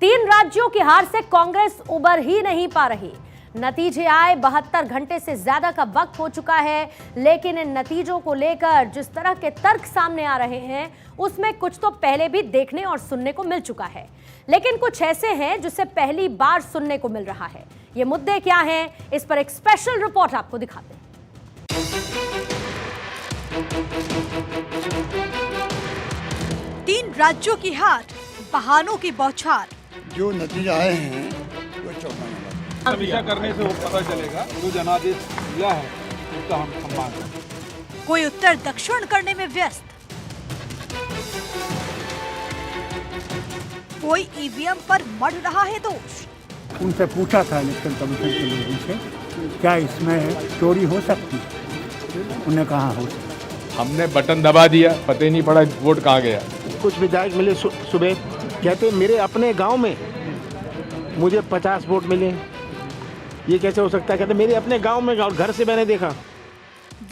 तीन राज्यों की हार से कांग्रेस उबर ही नहीं पा रही। नतीजे आए 72 घंटे से ज्यादा का वक्त हो चुका है, लेकिन इन नतीजों को लेकर जिस तरह के तर्क सामने आ रहे हैं उसमें कुछ तो पहले भी देखने और सुनने को मिल चुका है, लेकिन कुछ ऐसे हैं जिसे पहली बार सुनने को मिल रहा है। ये मुद्दे क्या हैं, इस पर एक स्पेशल रिपोर्ट आपको दिखाते हैं। तीन राज्यों की हार, बहानों की बौछार। जो नतीजे आए हैं वो चौंकाने वाला। समीक्षा करने से वो पता चलेगा, जो जनादेश दिया है उसका हम सम्मान करें। कोई उत्तर दक्षिण करने में व्यस्त, कोई ईवीएम पर मढ़ रहा है दोष। उनसे पूछा था इलेक्शन कमीशन के लोगों से, क्या इसमें चोरी हो सकती है? उन्होंने कहा हो सकती। हमने बटन दबा दिया, पता ही नहीं पड़ा वोट कहाँ गया। कुछ विधायक मिले सुबह, कहते मेरे अपने गांव में मुझे 50 वोट मिले। ये कैसे हो सकता है? कहते मेरे अपने गांव में और घर से मैंने देखा।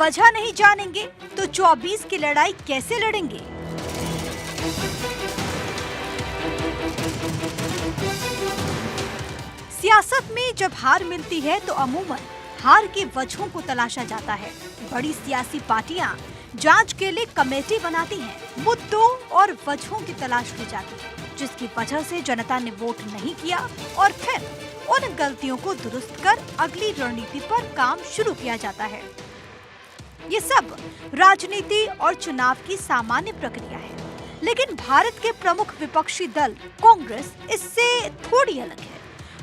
वजह नहीं जानेंगे तो 24 की लड़ाई कैसे लड़ेंगे? सियासत में जब हार मिलती है तो अमूमन हार की वजहों को तलाशा जाता है। बड़ी सियासी पार्टियां जांच के लिए कमेटी बनाती हैं, मुद्दों और वजहों की तलाश की जाती है, जिसकी वजह से जनता ने वोट नहीं किया, और फिर उन गलतियों को दुरुस्त कर अगली रणनीति पर काम शुरू किया जाता है। ये सब राजनीति और चुनाव की सामान्य प्रक्रिया है, लेकिन भारत के प्रमुख विपक्षी दल कांग्रेस इससे थोड़ी अलग है।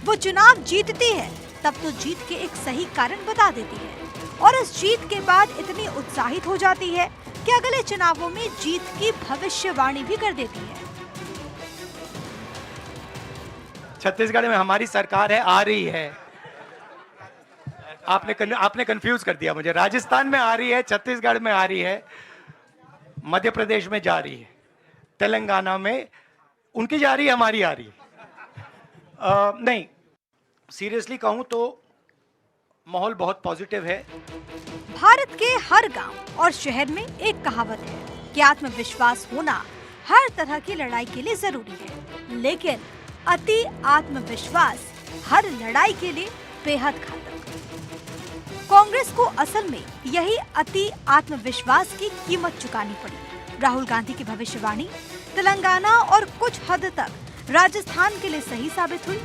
वो चुनाव जीतती है तब तो जीत के एक सही कारण बता देती है, और इस जीत के बाद इतनी उत्साहित हो जाती है कि अगले चुनावों में जीत की भविष्यवाणी भी कर देती है। छत्तीसगढ़ में हमारी सरकार है, आ रही है। आपने कंफ्यूज कर दिया मुझे। राजस्थान में आ रही है, छत्तीसगढ़ में आ रही है, मध्य प्रदेश में जा रही है, तेलंगाना में उनकी जा रही है, हमारी आ रही है। नहीं, सीरियसली कहूं तो माहौल बहुत पॉजिटिव है। भारत के हर गांव और शहर में एक कहावत है कि आत्मविश्वास होना हर तरह की लड़ाई के लिए जरूरी है, लेकिन अति आत्मविश्वास हर लड़ाई के लिए बेहद घातक। कांग्रेस को असल में यही अति आत्मविश्वास की कीमत चुकानी पड़ी। राहुल गांधी की भविष्यवाणी तेलंगाना और कुछ हद तक राजस्थान के लिए सही साबित हुई,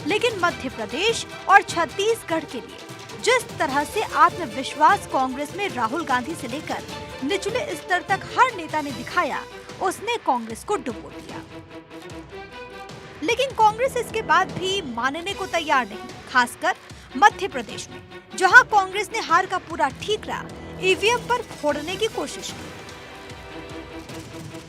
लेकिन मध्य प्रदेश और छत्तीसगढ़ के लिए जिस तरह से आत्मविश्वास कांग्रेस में राहुल गांधी से लेकर निचले स्तर तक हर नेता ने दिखाया, उसने कांग्रेस को डुबो दिया। लेकिन कांग्रेस इसके बाद भी मानने को तैयार नहीं, खासकर मध्य प्रदेश में, जहां कांग्रेस ने हार का पूरा ठीकरा ईवीएम पर फोड़ने की कोशिश की।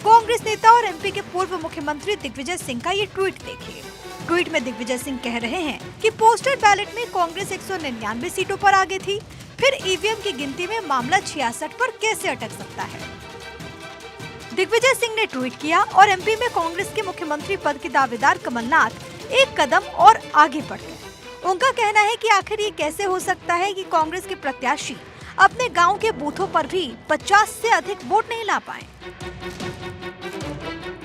कांग्रेस नेता और एमपी के पूर्व मुख्यमंत्री दिग्विजय सिंह का ये ट्वीट देखिए। ट्वीट में दिग्विजय सिंह कह रहे हैं कि पोस्टल बैलेट में कांग्रेस 199 सीटों पर आगे थी, फिर ईवीएम की गिनती में मामला 66 पर कैसे अटक सकता है। दिग्विजय सिंह ने ट्वीट किया और एमपी में कांग्रेस के मुख्यमंत्री पद के दावेदार कमलनाथ एक कदम और आगे बढ़ गए। उनका कहना है कि आखिर ये कैसे हो सकता है कि कांग्रेस के प्रत्याशी अपने गांव के बूथों पर भी 50 से अधिक वोट नहीं ला पाए।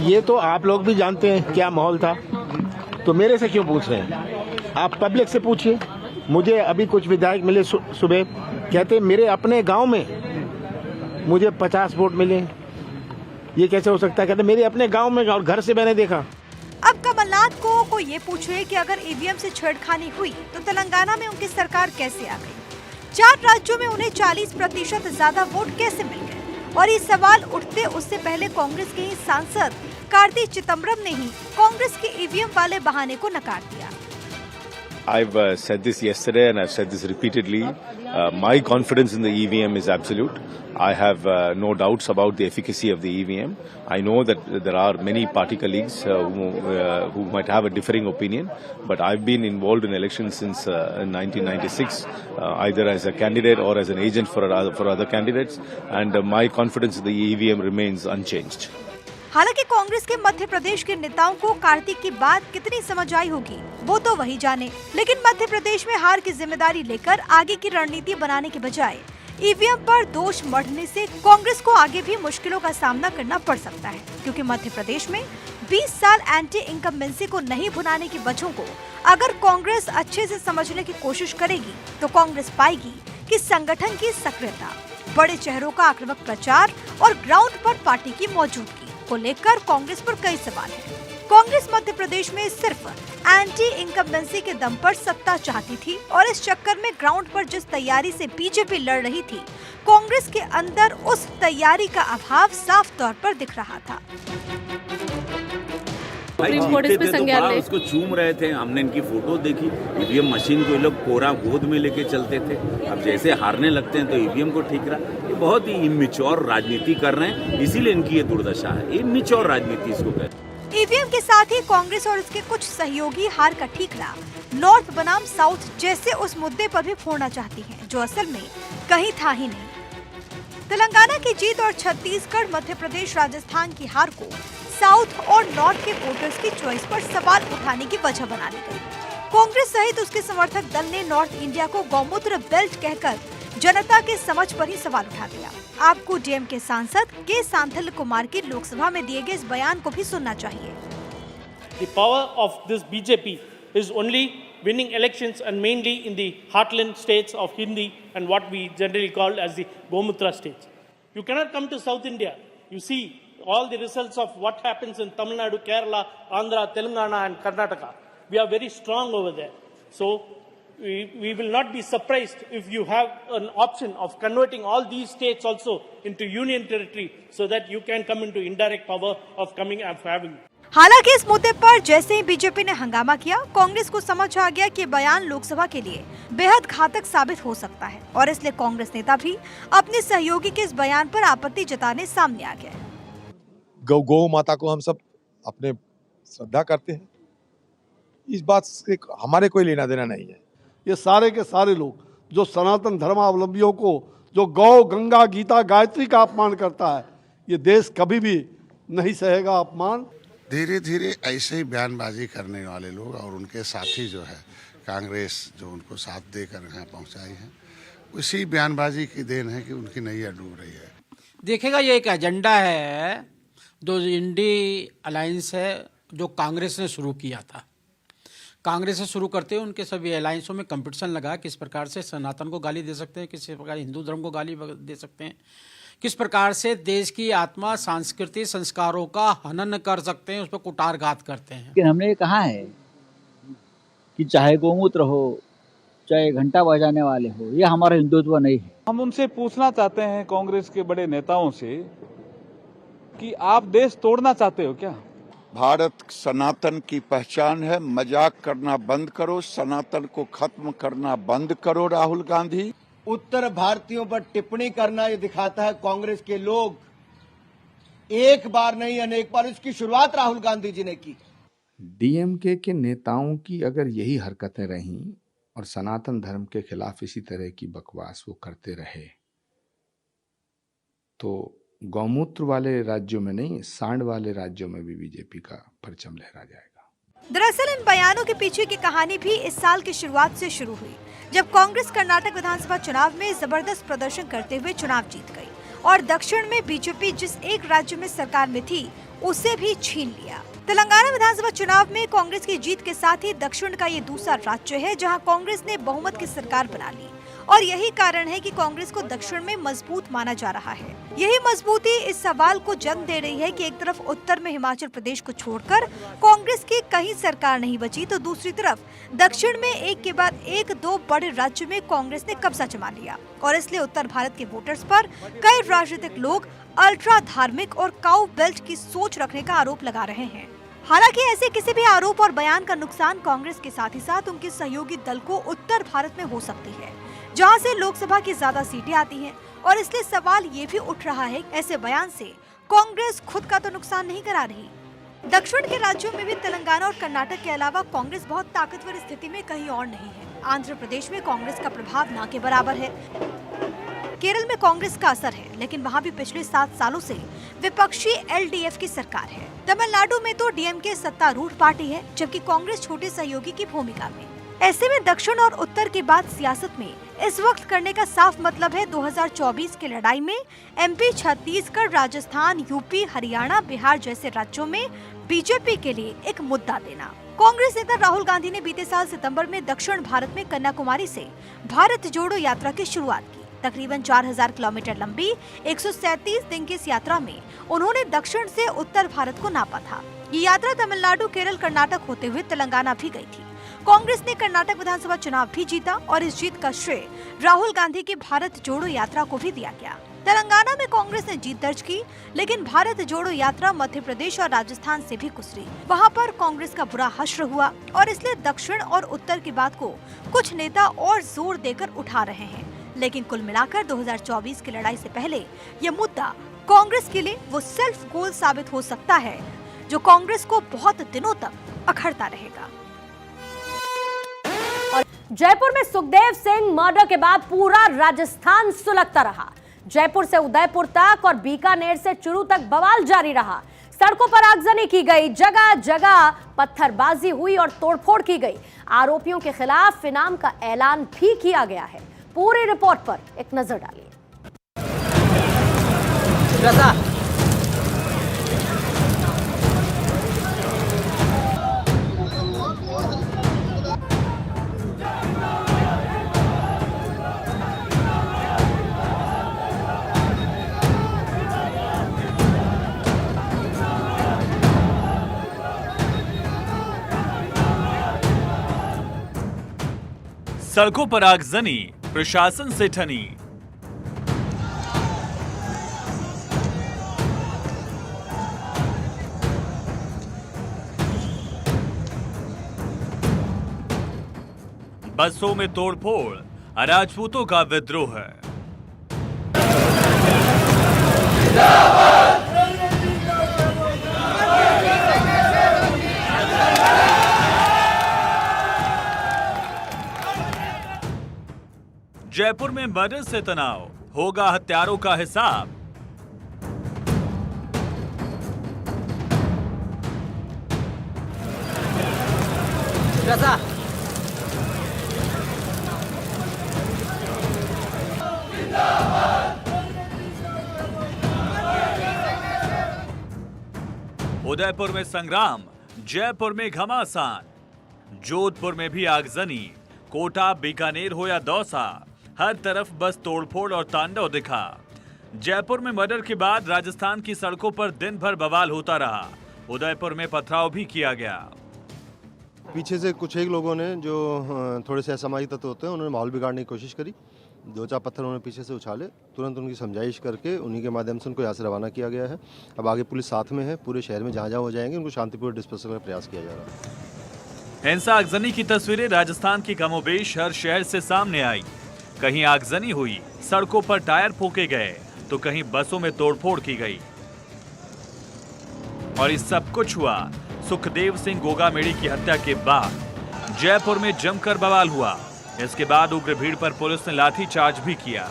ये तो आप लोग भी जानते हैं क्या माहौल था, तो मेरे से क्यों पूछ रहे हैं? आप पब्लिक से पूछिए। मुझे अभी कुछ विधायक मिले सुबह, कहते मेरे अपने गांव में मुझे 50 वोट मिले। ये कैसे हो सकता है? कहते मेरे अपने गांव में और घर से मैंने देखा। अब कमलनाथ को ये पूछे कि अगर ईवीएम से छेड़खानी हुई तो तेलंगाना में उनकी सरकार कैसे आ गई? 4 राज्यों में उन्हें 40% ज्यादा वोट कैसे मिल गए? और ये सवाल उठते उससे पहले कांग्रेस के ही सांसद कार्ति चिदंबरम ने ही कांग्रेस के ईवीएम वाले बहाने को नकार दिया। I've said this yesterday and I've said this repeatedly. My confidence in the EVM is absolute. I have no doubts about the efficacy of the EVM. I know that there are many party colleagues who might have a differing opinion, but I've been involved in elections since 1996, either as a candidate or as an agent for other candidates, and my confidence in the EVM remains unchanged. हालांकि कांग्रेस के मध्य प्रदेश के नेताओं को कार्तिक की बात कितनी समझ आई होगी वो तो वही जाने, लेकिन मध्य प्रदेश में हार की जिम्मेदारी लेकर आगे की रणनीति बनाने के बजाय ईवीएम पर दोष मढ़ने से कांग्रेस को आगे भी मुश्किलों का सामना करना पड़ सकता है, क्योंकि मध्य प्रदेश में 20 साल एंटी इनकम्बेंसी को नहीं भुनाने की वजहों को अगर कांग्रेस अच्छे से समझने की कोशिश करेगी तो कांग्रेस पाएगी कि संगठन की सक्रियता, बड़े चेहरों का आक्रामक प्रचार और ग्राउंड पर पार्टी की मौजूदगी को लेकर कांग्रेस पर कई सवाल हैं। कांग्रेस मध्य प्रदेश में सिर्फ एंटी इनकम्बेंसी के दम पर सत्ता चाहती थी और इस चक्कर में ग्राउंड पर जिस तैयारी से बीजेपी लड़ रही थी, कांग्रेस के अंदर उस तैयारी का अभाव साफ तौर पर दिख रहा था। सुप्रीम कोर्ट इस पे संज्ञान ले, उसको चूम रहे थे, हमने इनकी फोटो देखी। ईवीएम मशीन को ये लोग कोरा गोद में लेके चलते थे, अब जैसे हारने लगते हैं तो ईवीएम को ठीक रहा। ये बहुत ही इमेच्योर राजनीति कर रहे हैं, इसीलिए इनकी ये दुर्दशा है। इमेच्योर राजनीति इसको कहते हैं। ईवीएम के साथ ही कांग्रेस और इसके कुछ सहयोगी हार का ठीकरा नॉर्थ बनाम साउथ जैसे उस मुद्दे पर भी फोड़ना चाहती हैं, जो असल में कहीं था ही नहीं। तेलंगाना की जीत और छत्तीसगढ़, मध्य प्रदेश, राजस्थान की हार को साउथ और नॉर्थ के वोटर्स की चॉइस पर सवाल उठाने की वजह बना ली गई। कांग्रेस सहित उसके समर्थक दल ने नॉर्थ इंडिया को गौमूत्र बेल्ट कहकर जनता के समझ पर ही सवाल उठा दिया। आपको डीएम के सांसद के सांथल कुमार की लोकसभा में दिए गए इस बयान को भी सुनना चाहिए। The power of this BJP is only winning elections and mainly in the heartland states of Hindi and what we generally call as the Gomutra states. You cannot come to South India. You see all the results of what happens in Tamil Nadu, Kerala, Andhra, Telangana and Karnataka. We are very strong over there. So we will not be surprised if you have an option of converting all these states also into union territory so that you can come into indirect power of coming and having. हालांकि इस मुद्दे पर जैसे ही BJP ने हंगामा किया, कांग्रेस को समझ आ गया कि बयान लोकसभा के लिए बेहद घातक साबित हो सकता है और इसलिए कांग्रेस नेता भी अपने सहयोगी के इस बयान पर आपत्ति जताने सामने आ गए। गौ माता को हम सब अपने श्रद्धा करते हैं, इस बात से हमारे कोई लेना देना नहीं है। ये सारे के सारे लोग जो सनातन धर्मावलंबियों को, जो गौ, गंगा, गीता, गायत्री का अपमान करता है, ये देश कभी भी नहीं सहेगा अपमान। धीरे धीरे ऐसे ही बयानबाजी करने वाले लोग और उनके साथी जो है कांग्रेस, जो उनको साथ देकर यहाँ पहुँचाई है, उसी बयानबाजी की देन है कि उनकी नैया डूब रही है। देखेगा, ये एक एजेंडा है, जो इंडी अलायंस है, जो कांग्रेस ने शुरू किया था। कांग्रेस से शुरू करते हुए उनके सभी अलायंसों में कंपटीशन लगा, किस प्रकार से सनातन को गाली दे सकते हैं, किस प्रकार हिंदू धर्म को गाली दे सकते हैं, किस प्रकार से देश की आत्मा, सांस्कृतिक संस्कारों का हनन कर सकते हैं, उस पर कुटारघात करते हैं। लेकिन हमने ये कहा है कि चाहे गोमूत्र हो, चाहे घंटा बजाने वाले हो, ये हमारा हिंदुत्व नहीं है। हम उनसे पूछना चाहते हैं, कांग्रेस के बड़े नेताओं से, कि आप देश तोड़ना चाहते हो क्या? भारत सनातन की पहचान है, मजाक करना बंद करो, सनातन को खत्म करना बंद करो। राहुल गांधी, उत्तर भारतीयों पर टिप्पणी करना ये दिखाता है कांग्रेस के लोग एक बार नहीं अनेक बार, इसकी शुरुआत राहुल गांधी जी ने की। डीएमके के नेताओं की अगर यही हरकतें रहीं और सनातन धर्म के खिलाफ इसी तरह की बकवास वो करते रहे, तो गौमूत्र वाले राज्यों में नहीं, सांड वाले राज्यों में भी बीजेपी का परचम लहरा जाएगा। दरअसल इन बयानों के पीछे की कहानी भी इस साल की शुरुआत से शुरू हुई, जब कांग्रेस कर्नाटक विधानसभा चुनाव में जबरदस्त प्रदर्शन करते हुए चुनाव जीत गई और दक्षिण में बीजेपी जिस एक राज्य में सरकार में थी उसे भी छीन लिया। तेलंगाना विधानसभा चुनाव में कांग्रेस की जीत के साथ ही दक्षिण का ये दूसरा राज्य है जहां कांग्रेस ने बहुमत की सरकार बना ली और यही कारण है कि कांग्रेस को दक्षिण में मजबूत माना जा रहा है। यही मजबूती इस सवाल को जन्म दे रही है कि एक तरफ उत्तर में हिमाचल प्रदेश को छोड़कर कांग्रेस की कहीं सरकार नहीं बची, तो दूसरी तरफ दक्षिण में एक के बाद एक दो बड़े राज्य में कांग्रेस ने कब्जा जमा लिया और इसलिए उत्तर भारत के वोटर्स पर कई राजनीतिक लोग अल्ट्रा धार्मिक और काउ बेल्ट की सोच रखने का आरोप लगा रहे हैं। हालांकि ऐसे किसी भी आरोप और बयान का नुकसान कांग्रेस के साथ ही साथ उनके सहयोगी दल को उत्तर भारत में हो सकती है, जहां से लोकसभा की ज्यादा सीटें आती हैं और इसलिए सवाल ये भी उठ रहा है, ऐसे बयान से कांग्रेस खुद का तो नुकसान नहीं करा रही। दक्षिण के राज्यों में भी तेलंगाना और कर्नाटक के अलावा कांग्रेस बहुत ताकतवर स्थिति में कहीं और नहीं है। आंध्र प्रदेश में कांग्रेस का प्रभाव ना के बराबर है। केरल में कांग्रेस का असर है, लेकिन वहाँ भी पिछले 7 सालों से विपक्षी एलडीएफ की सरकार है। तमिलनाडु में तो डीएमके सत्तारूढ़ पार्टी है, जबकि कांग्रेस छोटे सहयोगी की भूमिका में। ऐसे में दक्षिण और उत्तर की बात सियासत में इस वक्त करने का साफ मतलब है 2024 की लड़ाई में एमपी, छत्तीसगढ़, राजस्थान, यूपी, हरियाणा, बिहार जैसे राज्यों में बीजेपी के लिए एक मुद्दा देना। कांग्रेस नेता राहुल गांधी ने बीते साल सितंबर में दक्षिण भारत में कन्याकुमारी से भारत जोड़ो यात्रा की शुरुआत की। तकरीबन 4000 किलोमीटर लंबी 137 दिन की इस यात्रा में उन्होंने दक्षिण से उत्तर भारत को नापा था। ये यात्रा तमिलनाडु, केरल, कर्नाटक होते हुए तेलंगाना भी गई थी। कांग्रेस ने कर्नाटक विधानसभा चुनाव भी जीता और इस जीत का श्रेय राहुल गांधी की भारत जोड़ो यात्रा को भी दिया गया। तेलंगाना में कांग्रेस ने जीत दर्ज की, लेकिन भारत जोड़ो यात्रा मध्य प्रदेश और राजस्थान से भी गुजरी। वहां पर कांग्रेस का बुरा हश्र हुआ और इसलिए दक्षिण और उत्तर की बात को कुछ नेता और जोर देकर उठा रहे हैं। लेकिन कुल मिलाकर 2024 की लड़ाई से पहले ये मुद्दा कांग्रेस के लिए वो सेल्फ गोल साबित हो सकता है जो कांग्रेस को बहुत दिनों तक अखड़ता रहेगा। और जयपुर में सुखदेव सिंह मर्डर के बाद पूरा राजस्थान सुलगता रहा। जयपुर से उदयपुर तक और बीकानेर से चुरू तक बवाल जारी रहा। सड़कों पर आगजनी की गई, जगह जगह पत्थरबाजी हुई और तोड़फोड़ की गई। आरोपियों के खिलाफ इनाम का ऐलान भी किया गया है। पूरी रिपोर्ट पर एक नजर डालिए। सड़कों पर आगजनी प्रशासन से ठनी। बसों में तोड़फोड़, राजपूतों का विद्रोह है। जयपुर में मर्डर से तनाव, होगा हत्यारों का हिसाब। उदयपुर में संग्राम, जयपुर में घमासान। जोधपुर में भी आगजनी, कोटा, बीकानेर हो या दौसा, हर तरफ बस तोड़फोड़ और तांडव दिखा। जयपुर में मर्डर के बाद राजस्थान की सड़कों पर दिन भर बवाल होता रहा। उदयपुर में पथराव भी किया गया। पीछे से कुछ एक लोगों ने जो थोड़े से असामाजिक तत्व होते हैं उन्होंने माहौल बिगाड़ने की कोशिश करी। 2-4 पत्थर उन्होंने पीछे से उछाले, तुरंत उनकी समझाइश करके उन्हीं के माध्यम से उनको यहाँ से रवाना किया गया है। अब आगे पुलिस साथ में है, पूरे शहर में जहाँ जहाँ हो जाएंगे उनको शांतिपूर्ण डिस्पर्सल का प्रयास किया जा रहा है। हिंसा आगजनी की तस्वीरें राजस्थान की कमोबेश हर शहर से सामने आई। कहीं आगजनी हुई, सड़कों पर टायर फूके गए, तो कहीं बसों में तोड़फोड़ की गई। और इस सब कुछ हुआ सुखदेव सिंह गोगामेड़ी की हत्या के बाद। जयपुर में जमकर बवाल हुआ। इसके बाद उग्र भीड़ पर पुलिस ने लाठीचार्ज भी किया।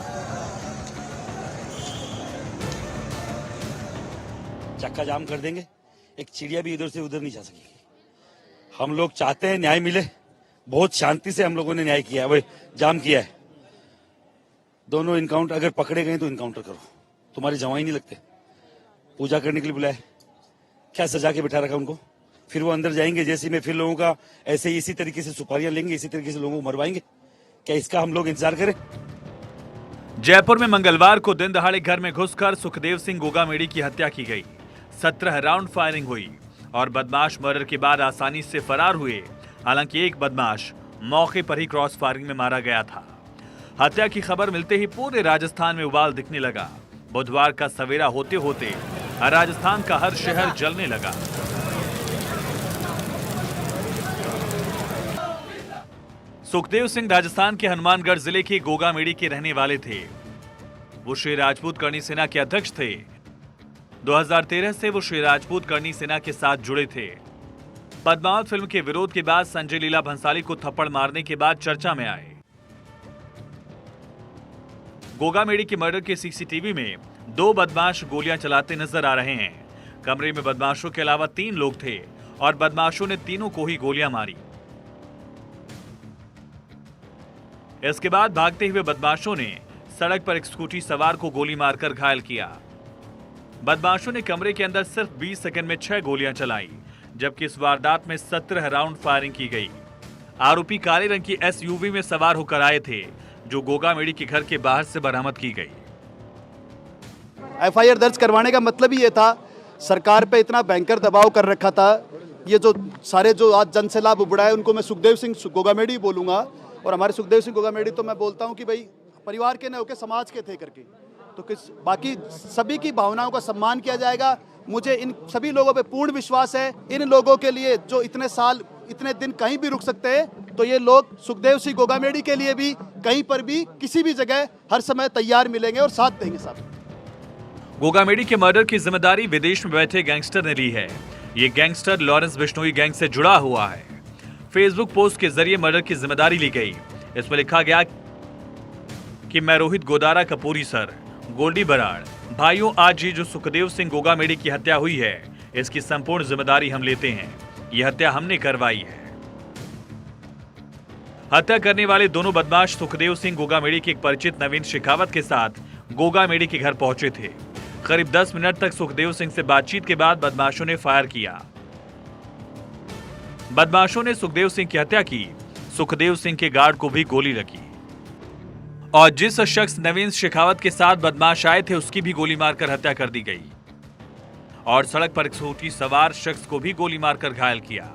चक्का जाम कर देंगे, एक चिड़िया भी इधर से उधर नहीं जा सकेगी। हम लोग चाहते हैं न्याय मिले, बहुत शांति से हम लोगों ने न्याय किया है, जाम किया है। दोनों इनकाउंटर अगर पकड़े गए तो इनकाउंटर करो। तुम्हारे जवाई नहीं लगते, पूजा करने के लिए बुलाए, क्या सजा के बैठा रखा उनको? फिर वो अंदर जाएंगे जेसी में, फिर लोगों का ऐसे ही इसी तरीके से सुपारियां लेंगे, इसी तरीके से लोगों को मरवाएंगे। क्या इसका हम लोग इंतजार करें? जयपुर में मंगलवार को दिन दहाड़े घर में घुसकर सुखदेव सिंह गोगामेड़ी की हत्या की गई। 17 राउंड फायरिंग हुई और बदमाश मर्डर के बाद आसानी से फरार हुए। हालांकि एक बदमाश मौके पर ही क्रॉस फायरिंग में मारा गया था। हत्या की खबर मिलते ही पूरे राजस्थान में उबाल दिखने लगा। बुधवार का सवेरा होते होते राजस्थान का हर शहर जलने लगा। सुखदेव सिंह राजस्थान के हनुमानगढ़ जिले के गोगामेड़ी के रहने वाले थे। वो श्री राजपूत करनी सेना के अध्यक्ष थे। 2013 से वो श्री राजपूत करनी सेना के साथ जुड़े थे। पद्मावत फिल्म के विरोध के बाद संजय लीला भंसाली को थप्पड़ मारने के बाद चर्चा में आए। गोगामेड़ी के मर्डर के सीसीटीवी में 2 बदमाश गोलियां चलाते नजर आ रहे हैं। कमरे में बदमाशों के अलावा 3 लोग थे और बदमाशों ने तीनों को ही गोलियां मारी। इसके बाद भागते हुए बदमाशों ने सड़क पर एक स्कूटी सवार को गोली मारकर घायल किया। बदमाशों ने कमरे के अंदर सिर्फ 20 सेकंड में 6 गोलियां चलाई, जबकि इस वारदात में 17 राउंड फायरिंग की गई। आरोपी काले रंग की SUV में सवार होकर आए थे, जो गोगामेड़ी के घर के बाहर से बरामद की गई। FIR दर्ज करवाने का मतलब ही ये था, सरकार पे इतना भयंकर दबाव कर रखा था। ये जो सारे जो आज जन से लाभ उबड़ा है उनको मैं सुखदेव सिंह गोगामेड़ी बोलूंगा, और हमारे सुखदेव सिंह गोगामेड़ी तो मैं बोलता हूं कि भाई परिवार के न होकर समाज के थे करके, तो किस बाकी सभी की भावनाओं का सम्मान किया जाएगा। मुझे इन सभी लोगों पे पूर्ण विश्वास है। इन लोगों के लिए जो इतने साल इतने दिन कहीं भी रुक सकते हैं, तो ये लोग सुखदेव सिंह गोगामेड़ी के लिए भी कहीं पर भी किसी भी जगह हर समय तैयार मिलेंगे और साथ देंगे साहब। गोगामेड़ी के मर्डर की जिम्मेदारी विदेश में बैठे गैंगस्टर ने ली है। ये गैंगस्टर लॉरेंस बिश्नोई गैंग से जुड़ा हुआ है। फेसबुक पोस्ट के जरिए मर्डर की जिम्मेदारी ली गई। इसमें लिखा गया कि मैं रोहित गोदारा कपूरी सर, गोल्डी बराड़ भाइयों, आज ये जो सुखदेव सिंह गोगामेड़ी की हत्या हुई है, इसकी संपूर्ण जिम्मेदारी हम लेते हैं। ये हत्या हमने करवाई है। हत्या करने वाले दोनों बदमाश सुखदेव सिंह गोगामेड़ी के एक परिचित नवीन शेखावत के साथ गोगामेड़ी के घर पहुंचे थे। करीब 10 मिनट तक सुखदेव सिंह से बातचीत के बाद बदमाशों ने फायर किया। बदमाशों ने सुखदेव सिंह की हत्या की। सुखदेव सिंह के गार्ड को भी गोली लगी और जिस शख्स नवीन शेखावत के साथ बदमाश आए थे उसकी भी गोली मारकर हत्या कर दी गई और सड़क पर एक स्कूटी सवार शख्स को भी गोली मारकर घायल किया।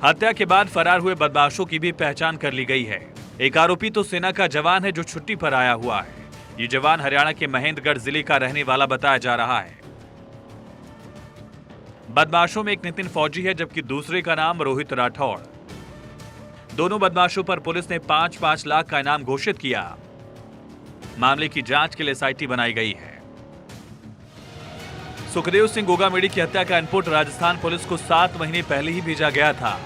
हत्या के बाद फरार हुए बदमाशों की भी पहचान कर ली गई है। एक आरोपी तो सेना का जवान है जो छुट्टी पर आया हुआ है। ये जवान हरियाणा के महेंद्रगढ़ जिले का रहने वाला बताया जा रहा है। बदमाशों में एक नितिन फौजी है, जबकि दूसरे का नाम रोहित राठौड़। दोनों बदमाशों पर पुलिस ने 5-5 लाख का इनाम घोषित किया। मामले की जांच के लिए SIT बनाई गई है। सुखदेव सिंह गोगामेड़ी की हत्या का इनपुट राजस्थान पुलिस को 7 महीने पहले ही भेजा गया था।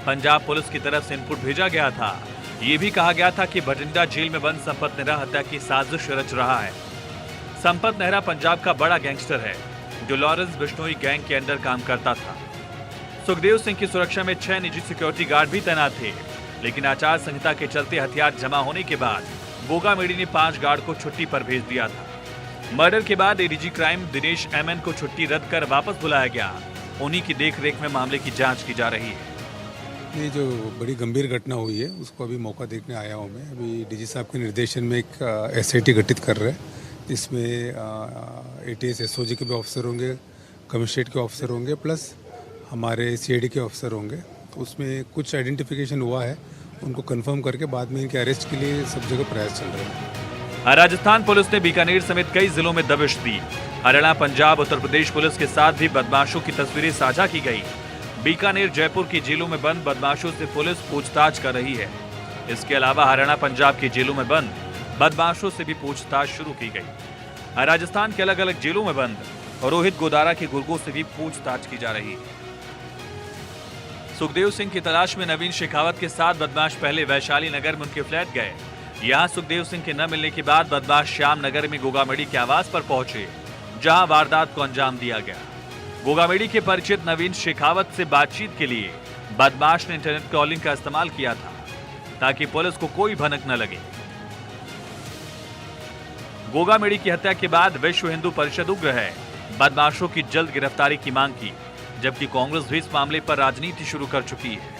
पंजाब पुलिस की तरफ से इनपुट भेजा गया था। ये भी कहा गया था कि भटिंडा जेल में बंद संपत नेहरा हत्या की साजिश रच रहा है। संपत नेहरा पंजाब का बड़ा गैंगस्टर है जो लॉरेंस बिश्नोई गैंग के अंडर काम करता था। सुखदेव सिंह की सुरक्षा में 6 निजी सिक्योरिटी गार्ड भी तैनात थे, लेकिन आचार संहिता के चलते हथियार जमा होने के बाद गोगामेड़ी ने 5 गार्ड को छुट्टी पर भेज दिया था। मर्डर के बाद ADG क्राइम दिनेश MN को छुट्टी रद्द कर वापस बुलाया गया। उन्हीं की देखरेख में मामले की जांच की जा रही है। ये जो बड़ी गंभीर घटना हुई है उसको अभी मौका देखने आया हूँ मैं। अभी DG साहब के निर्देशन में एक SIT गठित कर रहे हैं। इसमें ATS SOG के भी ऑफिसर होंगे, कमिश्नरेट के ऑफिसर होंगे, प्लस हमारे CID के ऑफिसर होंगे। तो उसमें कुछ आइडेंटिफिकेशन हुआ है, उनको कंफर्म करके बाद में इनके अरेस्ट के लिए सब जगह प्रयास चल रहे हैं। राजस्थान पुलिस ने बीकानेर समेत कई जिलों में दबिश दी। हरियाणा, पंजाब, उत्तर प्रदेश पुलिस के साथ भी बदमाशों की तस्वीरें साझा की गई। बीकानेर, जयपुर की जेलों में बंद बदमाशों से पुलिस पूछताछ कर रही है। इसके अलावा हरियाणा, पंजाब की जेलों में बंद बदमाशों से भी पूछताछ शुरू की गई। राजस्थान के अलग अलग जेलों में बंद रोहित गोदारा के गुर्गों से भी पूछताछ की जा रही है। सुखदेव सिंह की तलाश में नवीन शेखावत के साथ बदमाश पहले वैशाली नगर में उनके फ्लैट गए। यहां सुखदेव सिंह के न मिलने के बाद बदमाश श्याम नगर में गोगामेड़ी के आवास पर पहुंचे, जहां वारदात को अंजाम दिया गया। गोगामेड़ी के परिचित नवीन शेखावत से बातचीत के लिए बदमाश ने इंटरनेट कॉलिंग का इस्तेमाल किया था ताकि पुलिस को कोई भनक न लगे। गोगामेड़ी की हत्या के बाद विश्व हिंदू परिषद उग्र है। बदमाशों की जल्द गिरफ्तारी की मांग की, जबकि कांग्रेस भी इस मामले पर राजनीति शुरू कर चुकी है।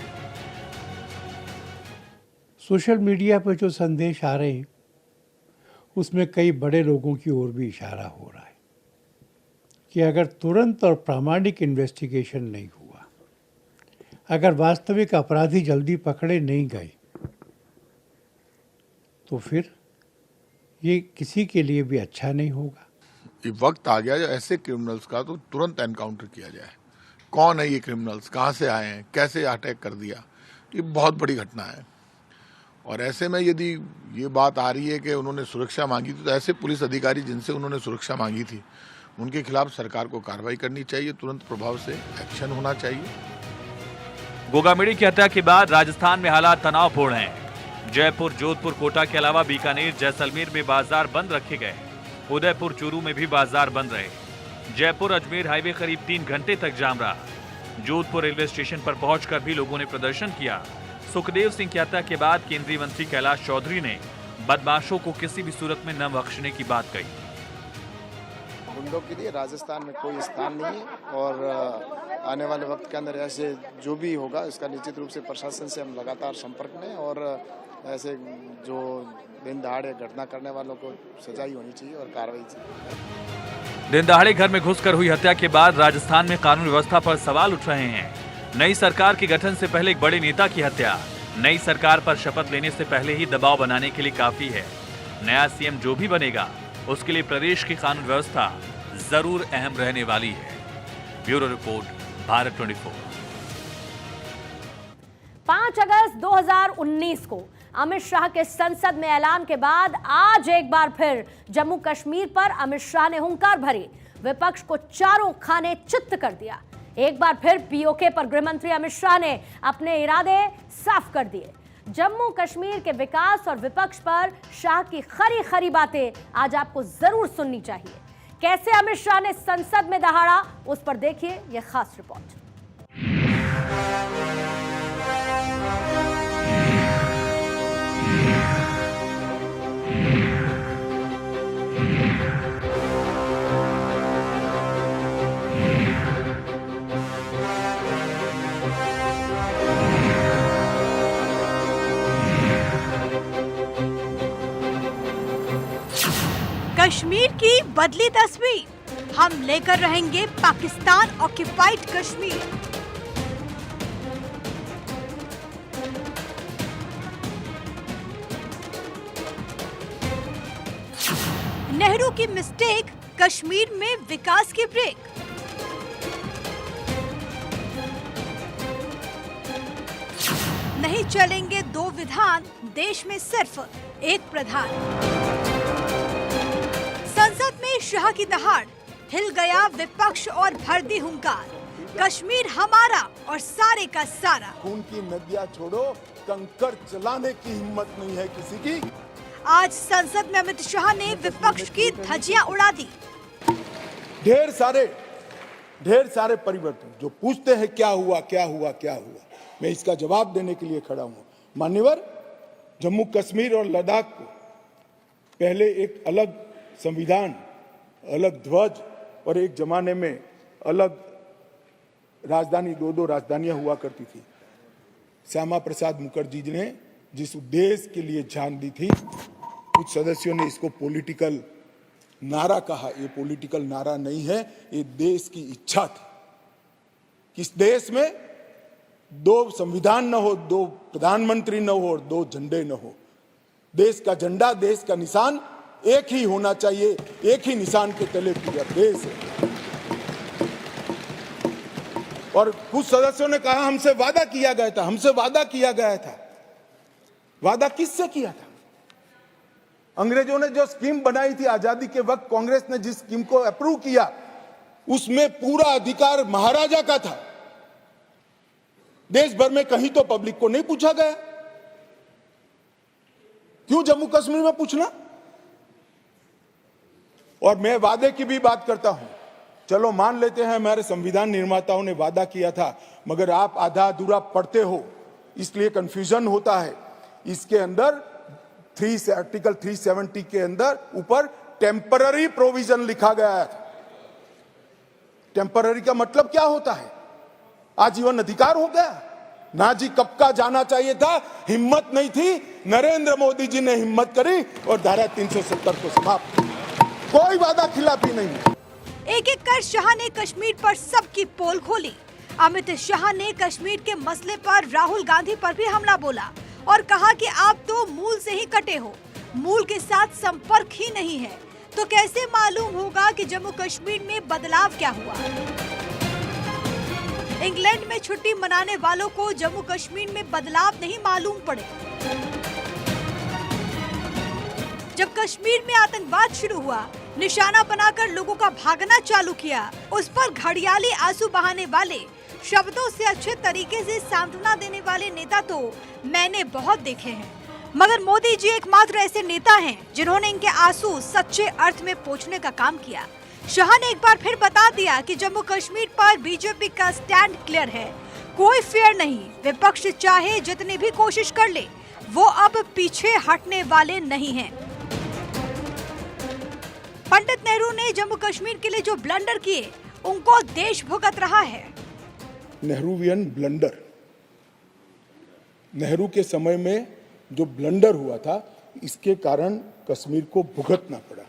सोशल मीडिया पर जो संदेश आ रहे हैं उसमें कई बड़े लोगों की ओर भी इशारा हो रहा है कि अगर तुरंत और प्रामाणिक इन्वेस्टिगेशन नहीं हुआ, अगर वास्तविक अपराधी जल्दी पकड़े नहीं गए, तो फिर ये किसी के लिए भी अच्छा नहीं होगा। ये वक्त आ गया जो ऐसे क्रिमिनल्स का तो तुरंत एनकाउंटर किया जाए। कौन है ये क्रिमिनल्स, कहाँ से आए हैं, कैसे अटैक कर दिया, ये बहुत बड़ी घटना है। और ऐसे में यदि ये बात आ रही है कि उन्होंने सुरक्षा मांगी थी, तो ऐसे पुलिस अधिकारी जिनसे उन्होंने सुरक्षा मांगी थी उनके खिलाफ सरकार को कार्रवाई करनी चाहिए, तुरंत प्रभाव से एक्शन होना चाहिए। गोगामेड़ी की हत्या के बाद राजस्थान में हालात तनावपूर्ण हैं। जयपुर, जोधपुर, कोटा के अलावा बीकानेर, जैसलमेर में बाजार बंद रखे गए। उदयपुर, चूरू में भी बाजार बंद रहे। जयपुर अजमेर हाईवे करीब 3 घंटे तक जाम रहा। जोधपुर रेलवे स्टेशन पर पहुंचकर भी लोगों ने प्रदर्शन किया। सुखदेव सिंह की हत्या के बाद केंद्रीय मंत्री कैलाश चौधरी ने बदमाशों को किसी भी सूरत में न बख्शने की बात कही। गुंडों के लिए राजस्थान में कोई स्थान नहीं है और आने वाले वक्त के अंदर ऐसे जो भी होगा इसका निश्चित रूप से प्रशासन से हम लगातार संपर्क में, और ऐसे जो दिन दहाड़े घटना करने वालों को सजा होनी चाहिए और कार्रवाई चाहिए। दिन दहाड़े घर में घुसकर हुई हत्या के बाद राजस्थान में कानून व्यवस्था पर सवाल उठ रहे हैं। नई सरकार के गठन से पहले एक बड़े नेता की हत्या नई सरकार पर शपथ लेने से पहले ही दबाव बनाने के लिए काफी है। नया सीएम जो भी बनेगा उसके लिए प्रदेश की कानून व्यवस्था जरूर अहम रहने वाली है। Bureau report, Bharat 24। 5 अगस्त 2019 को अमित शाह के संसद में ऐलान के बाद आज एक बार फिर जम्मू कश्मीर पर अमित शाह ने हुंकार भरी, विपक्ष को चारों खाने चित्त कर दिया। एक बार फिर पीओके पर गृहमंत्री अमित शाह ने अपने इरादे साफ कर दिए। जम्मू कश्मीर के विकास और विपक्ष पर शाह की खरी खरी बातें आज आपको जरूर सुननी चाहिए। कैसे अमित शाह ने संसद में दहाड़ा, उस पर देखिए यह खास रिपोर्ट। कश्मीर की बदली तस्वीर, हम लेकर रहेंगे पाकिस्तान ऑक्युपाइड कश्मीर। नेहरू की मिस्टेक, कश्मीर में विकास की ब्रेक। नहीं चलेंगे 2 विधान, देश में सिर्फ एक प्रधान। संसद में शाह की दहाड़, हिल गया विपक्ष और भर दी हुंकार। कश्मीर हमारा और सारे का सारा। खून की नदियां छोड़ो, कंकड़ चलाने की हिम्मत नहीं है किसी की। आज संसद में अमित शाह ने विपक्ष की धज्जियां उड़ा दी। ढेर सारे परिवर्तन जो पूछते हैं क्या हुआ क्या हुआ क्या हुआ, मैं इसका जवाब देने के लिए खड़ा हूं। मान्यवर, जम्मू कश्मीर और लद्दाख को पहले एक अलग संविधान, अलग ध्वज और एक जमाने में अलग राजधानी, 2 राजधानियां हुआ करती थी। श्यामा प्रसाद मुखर्जी ने जिस उद्देश्य के लिए जान दी थी, कुछ सदस्यों ने इसको पॉलिटिकल नारा कहा। ये पॉलिटिकल नारा नहीं है, ये देश की इच्छा थी। किस देश में 2 संविधान न हो, 2 प्रधानमंत्री न हो और 2 झंडे न हो। देश का झंडा, देश का निशान एक ही होना चाहिए, एक ही निशान के तले पूरा देश है। और कुछ सदस्यों ने कहा हमसे वादा किया गया था, हमसे वादा किया गया था। वादा किससे किया था? अंग्रेजों ने जो स्कीम बनाई थी आजादी के वक्त, कांग्रेस ने जिस स्कीम को अप्रूव किया, उसमें पूरा अधिकार महाराजा का था। देश भर में कहीं तो पब्लिक को नहीं पूछा गया, क्यों जम्मू कश्मीर में पूछना? और मैं वादे की भी बात करता हूं। चलो मान लेते हैं हमारे संविधान निर्माताओं ने वादा किया था, मगर आप आधा अधूरा पढ़ते हो, इसलिए कंफ्यूजन होता है। इसके अंदर आर्टिकल 370 के अंदर ऊपर टेम्पररी प्रोविजन लिखा गया है। टेम्पररी का मतलब क्या होता है? आजीवन अधिकार हो गया ना जी। कब का जाना चाहिए था, हिम्मत नहीं थी, नरेंद्र मोदी जी ने हिम्मत करी और धारा 370 को समाप्त। कोई वादा खिलाफी नहीं। एक एक कर शाह ने कश्मीर पर सबकी पोल खोली। अमित शाह ने कश्मीर के मसले पर राहुल गांधी पर भी हमला बोला और कहा कि आप तो मूल से ही कटे हो, मूल के साथ संपर्क ही नहीं है, तो कैसे मालूम होगा कि जम्मू कश्मीर में बदलाव क्या हुआ। इंग्लैंड में छुट्टी मनाने वालों को जम्मू कश्मीर में बदलाव नहीं मालूम पड़े। जब कश्मीर में आतंकवाद शुरू हुआ, निशाना बनाकर लोगों का भागना चालू किया, उस पर घड़ियाली आंसू बहाने वाले, शब्दों से अच्छे तरीके से सांत्वना देने वाले नेता तो मैंने बहुत देखे हैं, मगर मोदी जी एकमात्र ऐसे नेता हैं जिन्होंने इनके आंसू सच्चे अर्थ में पोंछने का काम किया। शाह ने एक बार फिर बता दिया कि जम्मू कश्मीर पर बीजेपी का स्टैंड क्लियर है, कोई फेयर नहीं। विपक्ष चाहे जितनी भी कोशिश कर ले, वो अब पीछे हटने वाले नहीं हैं। पंडित नेहरू ने जम्मू कश्मीर के लिए जो ब्लंडर किए, उनको देश भुगत रहा है। नेहरूवियन ब्लंडर, नेहरू के समय में जो ब्लंडर हुआ था, इसके कारण कश्मीर को भुगतना पड़ा।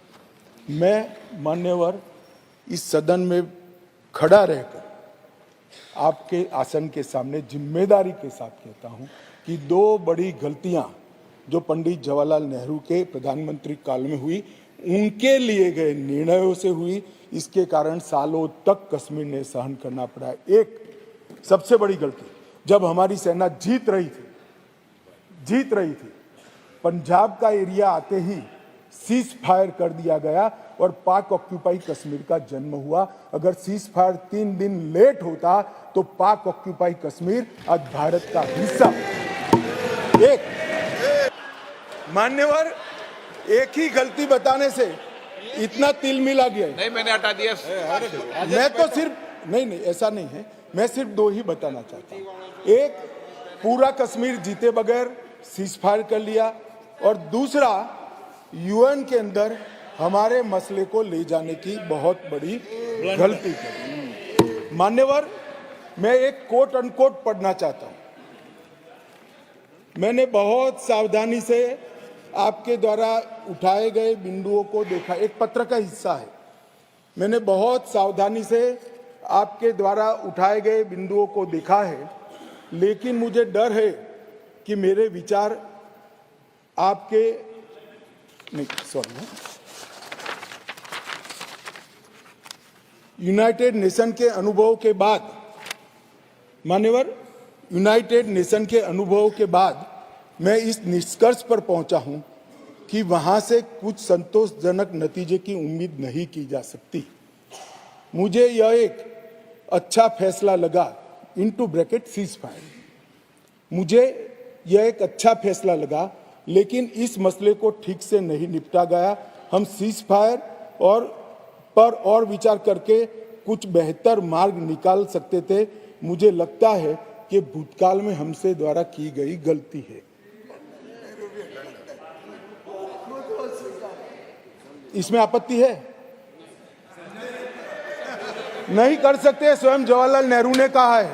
मैं मान्यवर इस सदन में खड़ा रहकर आपके आसन के सामने जिम्मेदारी के साथ कहता हूं कि दो बड़ी गलतियां जो पंडित जवाहरलाल नेहरू के प्रधानमंत्री काल में हुई, उनके लिए गए निर्णयों से हुई। इसके कारण सालों तक कश्मीर ने सहन करना पड़ा। एक सबसे बड़ी गलती, जब हमारी सेना जीत रही थी, पंजाब का एरिया आते ही सीज फायर कर दिया गया और पाक ऑक्यूपाई कश्मीर का जन्म हुआ। अगर सीज फायर 3 दिन लेट होता तो पाक ऑक्यूपाई कश्मीर आज भारत का हिस्सा। एक मान्यवर, एक ही गलती बताने से इतना तिलमिला गया। नहीं, मैंने हटा दिया। मैं तो सिर्फ नहीं, ऐसा नहीं है। मैं सिर्फ 2 ही बताना चाहता हूं। एक, पूरा कश्मीर जीते बगैर सीज फायर कर लिया, और दूसरा, यूएन के अंदर हमारे मसले को ले जाने की बहुत बड़ी गलती की। मान्यवर, मैं एक कोट अनकोट पढ़ना चाहता हूं। मैंने बहुत सावधानी से आपके द्वारा उठाए गए बिंदुओं को देखा। एक पत्र का हिस्सा है। मैंने बहुत सावधानी से आपके द्वारा उठाए गए बिंदुओं को देखा है, लेकिन मुझे डर है कि मेरे विचार आपके यूनाइटेड नेशन के अनुभव के बाद, मान्यवर, यूनाइटेड नेशन के अनुभव के बाद मैं इस निष्कर्ष पर पहुंचा हूं कि वहां से कुछ संतोषजनक नतीजे की उम्मीद नहीं की जा सकती। मुझे यह एक अच्छा फैसला लगा, इनटू ब्रैकेट सीज फायर, मुझे यह एक अच्छा फैसला लगा, लेकिन इस मसले को ठीक से नहीं निपटा गया। हम सीज फायर और विचार करके कुछ बेहतर मार्ग निकाल सकते थे। मुझे लगता है कि भूतकाल में हमसे द्वारा की गई गलती है। इसमें आपत्ति है? नहीं कर सकते, स्वयं जवाहरलाल नेहरू ने कहा है।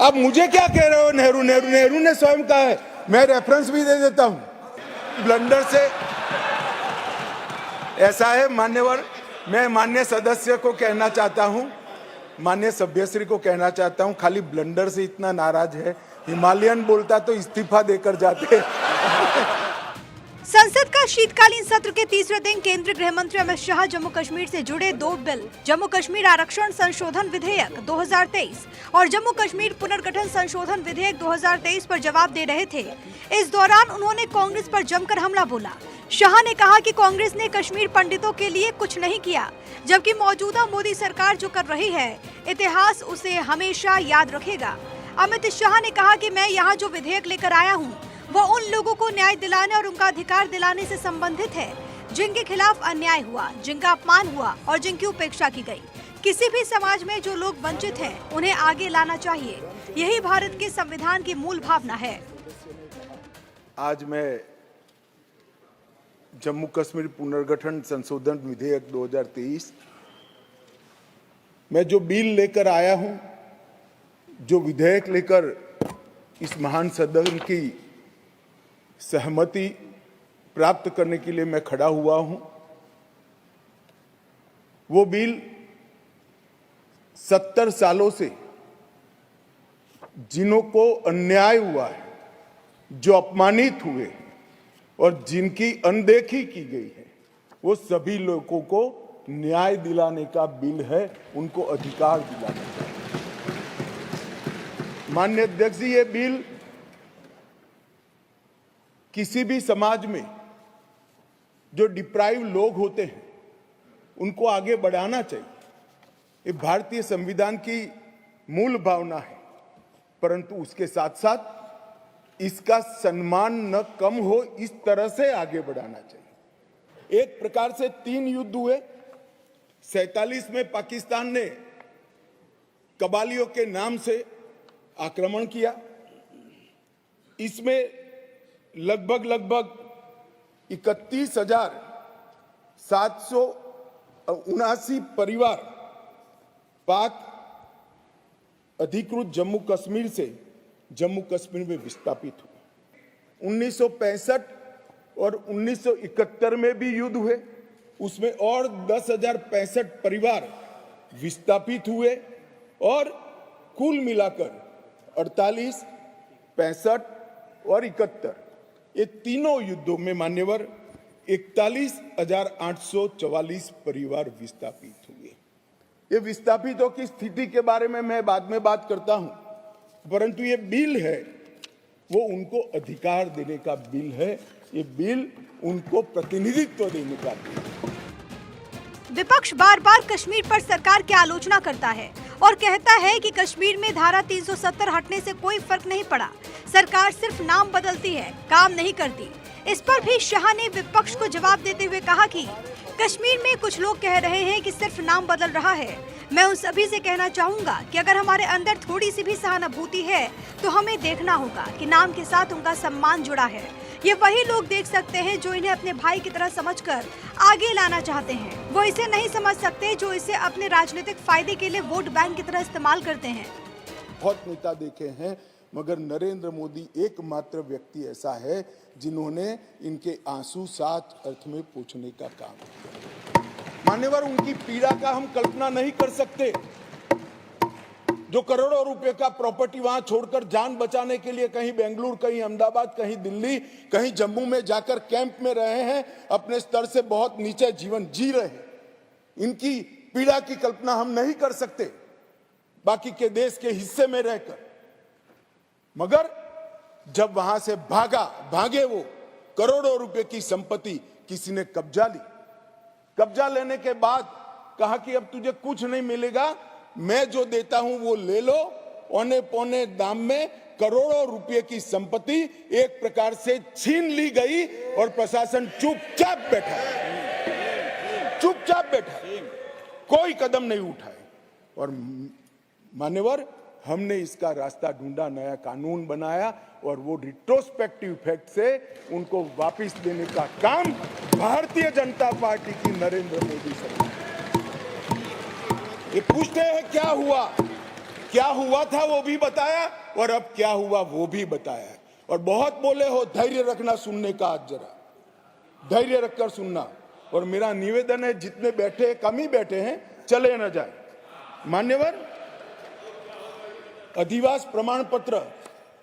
अब मुझे क्या कह रहे हो? नेहरू ने स्वयं कहा है। मैं रेफरेंस भी दे देता हूं। ब्लंडर से ऐसा है मान्यवर, मैं माननीय सदस्य को कहना चाहता हूं, माननीय सभ्यश्री को कहना चाहता हूं, खाली ब्लंडर से इतना नाराज है, हिमालयन बोलता तो इस्तीफा देकर जाते। संसद का शीतकालीन सत्र के तीसरे दिन केंद्रीय गृह मंत्री अमित शाह जम्मू कश्मीर से जुड़े 2 बिल, जम्मू कश्मीर आरक्षण संशोधन विधेयक 2023 और जम्मू कश्मीर पुनर्गठन संशोधन विधेयक 2023 पर जवाब दे रहे थे। इस दौरान उन्होंने कांग्रेस पर जमकर हमला बोला। शाह ने कहा कि कांग्रेस ने कश्मीर पंडितों के लिए कुछ नहीं किया, जबकि मौजूदा मोदी सरकार जो कर रही है, इतिहास उसे हमेशा याद रखेगा। अमित शाह ने कहा कि मैं यहाँ जो विधेयक लेकर आया हूँ, वो उन लोगों को न्याय दिलाने और उनका अधिकार दिलाने से संबंधित है जिनके खिलाफ अन्याय हुआ, जिनका अपमान हुआ और जिनकी उपेक्षा की गई। किसी भी समाज में जो लोग वंचित हैं, उन्हें आगे लाना चाहिए। यही भारत के संविधान की मूल भावना है। आज मैं जम्मू कश्मीर पुनर्गठन संशोधन विधेयक 2023 में जो बिल लेकर आया हूं, जो विधेयक लेकर इस महान सदन की सहमति प्राप्त करने के लिए मैं खड़ा हुआ हूं, वो बिल 70 सालों से जिन्हों को अन्याय हुआ है, जो अपमानित हुए और जिनकी अनदेखी की गई है, वो सभी लोगों को न्याय दिलाने का बिल है, उनको अधिकार दिलाने का। माननीय अध्यक्ष जी, ये बिल किसी भी समाज में जो डिप्राइव लोग होते हैं, उनको आगे बढ़ाना चाहिए। ये भारतीय संविधान की मूल भावना है, परंतु उसके साथ साथ इसका सम्मान न कम हो, इस तरह से आगे बढ़ाना चाहिए। एक प्रकार से 3 युद्ध हुए। 47 में पाकिस्तान ने कबालियों के नाम से आक्रमण किया। इसमें लगभग 31,779 परिवार पाक अधिकृत जम्मू कश्मीर से जम्मू कश्मीर में विस्थापित हुए। 1965 और 1971 में भी युद्ध हुए, उसमें और 10,065 परिवार विस्थापित हुए और कुल मिलाकर 48, 65 और 71 ये तीनों युद्धों में मान्यवर 41,844 परिवार विस्थापित हुए। ये विस्थापितों की स्थिति के बारे में मैं बाद में बात करता हूं, परंतु ये बिल है वो उनको अधिकार देने का बिल है, ये बिल उनको प्रतिनिधित्व देने का बिल है। विपक्ष बार बार कश्मीर पर सरकार की आलोचना करता है और कहता है कि कश्मीर में धारा 370 हटने से कोई फर्क नहीं पड़ा, सरकार सिर्फ नाम बदलती है, काम नहीं करती। इस पर भी शाह ने विपक्ष को जवाब देते हुए कहा कि कश्मीर में कुछ लोग कह रहे हैं कि सिर्फ नाम बदल रहा है। मैं उन सभी से कहना चाहूंगा कि अगर हमारे अंदर थोड़ी सी भी सहानुभूति है तो हमें देखना होगा कि नाम के साथ उनका सम्मान जुड़ा है। ये वही लोग देख सकते हैं जो इन्हें अपने भाई की तरह समझकर आगे लाना चाहते हैं। वो इसे नहीं समझ सकते जो इसे अपने राजनीतिक फायदे के लिए वोट बैंक की तरह इस्तेमाल करते हैं। बहुत नेता देखे हैं, मगर नरेंद्र मोदी एकमात्र व्यक्ति ऐसा है जिन्होंने इनके आंसू सात अर्थ में पोंछने का काम किया। मान्यवर, उनकी पीड़ा का हम कल्पना नहीं कर सकते, जो करोड़ों रुपए का प्रॉपर्टी वहां छोड़कर जान बचाने के लिए कहीं बेंगलुरु, कहीं अहमदाबाद, कहीं दिल्ली, कहीं जम्मू में जाकर कैंप में रहे हैं, अपने स्तर से बहुत नीचे जीवन जी रहे हैं। इनकी पीड़ा की कल्पना हम नहीं कर सकते बाकी के देश के हिस्से में रहकर, मगर जब वहां से भागे वो करोड़ों रुपए की संपत्ति किसी ने कब्जा ली। कब्जा लेने के बाद कहा कि अब तुझे कुछ नहीं मिलेगा, मैं जो देता हूं वो ले लो। औने पौने दाम में करोड़ों रुपए की संपत्ति एक प्रकार से छीन ली गई और प्रशासन चुपचाप बैठा, कोई कदम नहीं उठाए। और मान्यवर, हमने इसका रास्ता ढूंढा, नया कानून बनाया और वो रिट्रोस्पेक्टिव इफेक्ट से उनको वापस देने का काम भारतीय जनता पार्टी की नरेंद्र मोदी सरकार। ये पूछते हैं क्या हुआ था वो भी बताया और अब क्या हुआ वो भी बताया। और बहुत बोले हो, धैर्य रखना सुनने का, आज जरा धैर्य रखकर सुनना। और मेरा निवेदन है, जितने बैठे कम ही बैठे हैं, चले न जाए। मान्यवर, अधिवास प्रमाण पत्र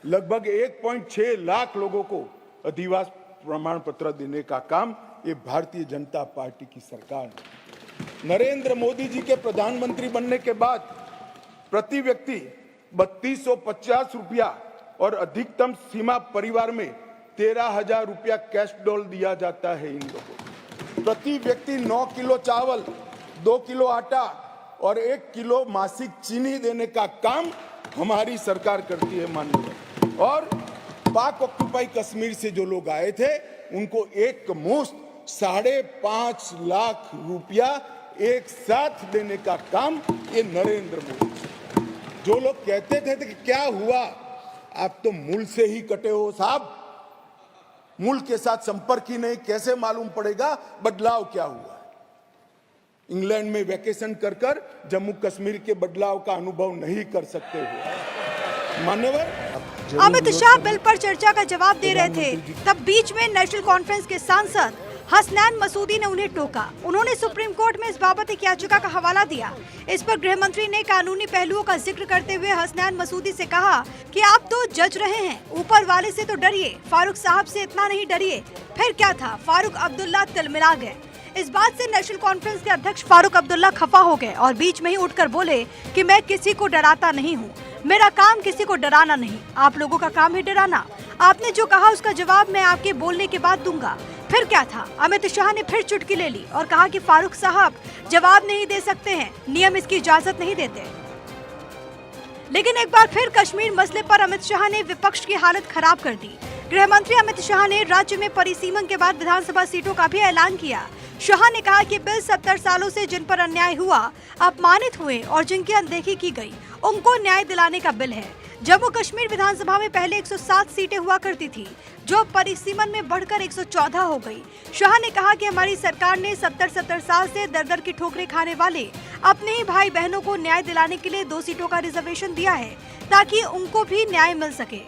लगभग 1.6 लाख लोगों को अधिवास प्रमाण पत्र देने का काम ये भारतीय जनता पार्टी की सरकार ने। नरेंद्र मोदी जी के प्रधानमंत्री बनने के बाद प्रति व्यक्ति 3250 रुपया और अधिकतम सीमा परिवार में 13,000 रुपया कैश डॉल दिया जाता है इन लोगों को। प्रति व्यक्ति 9 किलो चावल, 2 किलो आटा और 1 किलो मासिक चीनी देने का काम हमारी सरकार करती है माननीय। और पाक ऑक्युपाई कश्मीर से जो लोग आए थे उनको एक मुश्त 5.5 लाख रुपया एक साथ देने का काम ये नरेंद्र मोदी। जो लोग कहते थे कि क्या हुआ, आप तो मूल से ही कटे हो साहब, मूल के साथ संपर्क ही नहीं, कैसे मालूम पड़ेगा बदलाव क्या हुआ। इंग्लैंड में वैकेशन कर जम्मू कश्मीर के बदलाव का अनुभव नहीं कर सकते हो। मान्यवर, अमित शाह बिल पर चर्चा का जवाब दे रहे थे, तब बीच में नेशनल कॉन्फ्रेंस के सांसद हसनैन मसूदी ने उन्हें टोका। उन्होंने सुप्रीम कोर्ट में इस बाबत एक याचिका का हवाला दिया। इस पर गृह मंत्री ने कानूनी पहलुओं का जिक्र करते हुए हसनैन मसूदी से कहा कि आप तो जज रहे हैं, ऊपर वाले से तो डरिए, फारूक साहब से इतना नहीं डरिए। फिर क्या था, फारूक अब्दुल्ला तिलमिला गए। इस बात से नेशनल कॉन्फ्रेंस के अध्यक्ष फारूक अब्दुल्ला खफा हो गए और बीच में ही उठकर बोले कि मैं किसी को डराता नहीं हूँ, मेरा काम किसी को डराना नहीं, आप लोगों का काम है डराना। आपने जो कहा उसका जवाब मैं आपके बोलने के बाद दूंगा। फिर क्या था, अमित शाह ने फिर चुटकी ले ली और कहा कि फारूक साहब जवाब नहीं दे सकते हैं, नियम इसकी इजाजत नहीं देते। लेकिन एक बार फिर कश्मीर मसले पर अमित शाह ने विपक्ष की हालत खराब कर दी। गृह मंत्री अमित शाह ने राज्य में परिसीमन के बाद विधानसभा सीटों का भी ऐलान किया। शाह ने कहा कि बिल 70 सालों से जिन पर अन्याय हुआ, अपमानित हुए और जिनकी अनदेखी की गई, उनको न्याय दिलाने का बिल है। जम्मू कश्मीर विधानसभा में पहले 107 सीटें हुआ करती थी, जो परिसीमन में बढ़कर 114 हो गई। शाह ने कहा कि हमारी सरकार ने 70 साल से दर-दर की ठोकरें खाने वाले अपने ही भाई बहनों को न्याय दिलाने के लिए 2 सीटों का रिजर्वेशन दिया है, ताकि उनको भी न्याय मिल सके।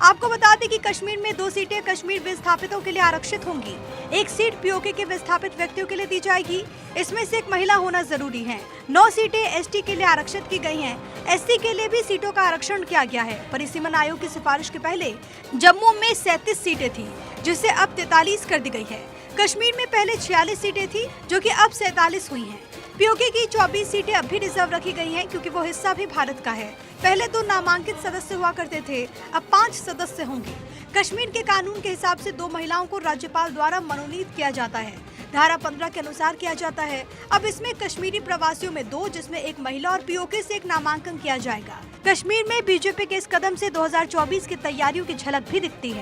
आपको बता दें कि कश्मीर में 2 सीटें कश्मीर विस्थापितों के लिए आरक्षित होंगी। 1 सीट पीओके के विस्थापित व्यक्तियों के लिए दी जाएगी। इसमें से एक महिला होना जरूरी है। 9 सीटें एसटी के लिए आरक्षित की गई हैं। एससी के लिए भी सीटों का आरक्षण किया गया है। परिसीमन आयोग की सिफारिश के पहले जम्मू में 37 सीटें थी, जिसे अब 43 कर दी गई है। कश्मीर में पहले 46 सीटें थी, जो कि अब 47 हुई हैं। पीओके की 24 सीटें अब भी रिजर्व रखी गई हैं, क्योंकि वो हिस्सा भी भारत का है। पहले 2 नामांकित सदस्य हुआ करते थे, अब 5 सदस्य होंगे। कश्मीर के कानून के हिसाब से 2 महिलाओं को राज्यपाल द्वारा मनोनीत किया जाता है। धारा 15 के अनुसार किया जाता है। अब इसमें कश्मीरी प्रवासियों में 2, जिसमें 1 महिला, और पीओके से 1 नामांकन किया जाएगा। कश्मीर में बीजेपी के इस कदम से 2024 की तैयारियों की झलक भी दिखती है।